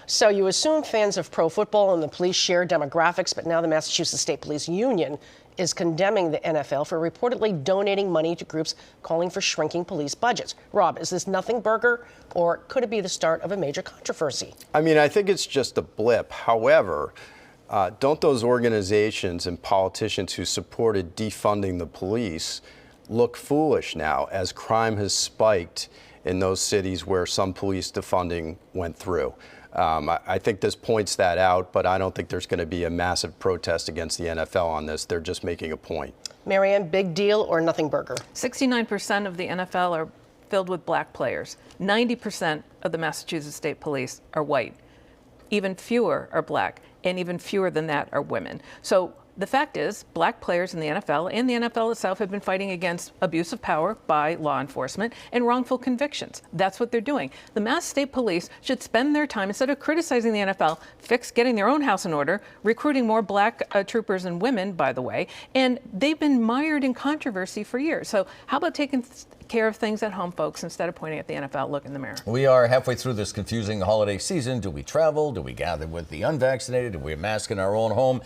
So you assume fans of pro football and the police share demographics, but now the Massachusetts State Police Union is condemning the NFL for reportedly donating money to groups calling for shrinking police budgets. Rob, is this nothing burger, or could it be the start of a major controversy? I mean, I think it's just a blip. However, don't those organizations and politicians who supported defunding the police look foolish now as crime has spiked in those cities where some police defunding went through? I think this points that out, but I don't think there's going to be a massive protest against the NFL on this. They're just making a point. Marianne, big deal or nothing burger? 69% of the NFL are filled with black players. 90% of the Massachusetts State Police are white. Even fewer are black, and even fewer than that are women. So the fact is, black players in the NFL and the NFL itself have been fighting against abuse of power by law enforcement and wrongful convictions. That's what they're doing. The Mass State Police should spend their time, instead of criticizing the NFL, getting their own house in order, recruiting more black troopers and women, by the way, and they've been mired in controversy for years. So how about taking care of things at home, folks, instead of pointing at the NFL? Look in the mirror. We are halfway through this confusing holiday season. Do we travel? Do we gather with the unvaccinated? Do we mask in our own home?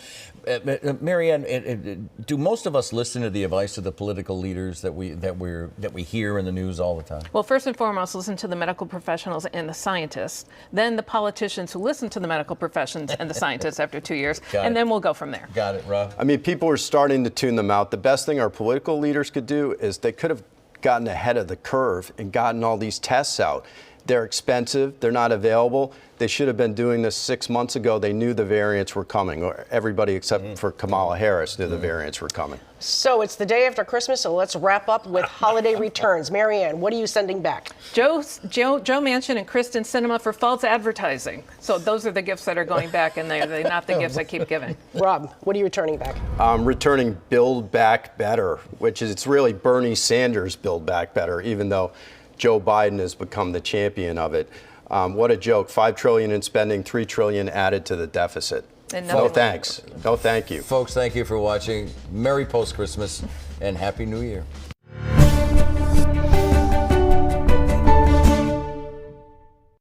Marianne, do most of us listen to the advice of the political leaders that we hear in the news all the time? Well, first and foremost, listen to the medical professionals and the scientists, then the politicians who listen to the medical professions and the scientists after 2 years, and then we'll go from there. Got it, Rob. I mean, people are starting to tune them out. The best thing our political leaders could do is they could have gotten ahead of the curve and gotten all these tests out. They're expensive. They're not available. They should have been doing this 6 months ago. They knew the variants were coming, or everybody except for Kamala Harris knew the variants were coming. So it's the day after Christmas, so let's wrap up with holiday returns. Marianne, what are you sending back? Joe Manchin and Kristen Sinema for false advertising. So those are the gifts that are going back, and they're not the gifts I keep giving. Rob, what are you returning back? I'm returning Build Back Better, which is, it's really Bernie Sanders' Build Back Better, even though Joe Biden has become the champion of it. What a joke. $5 trillion in spending, $3 trillion added to the deficit. No thanks. No thank you. Folks, thank you for watching. Merry post-Christmas and Happy New Year.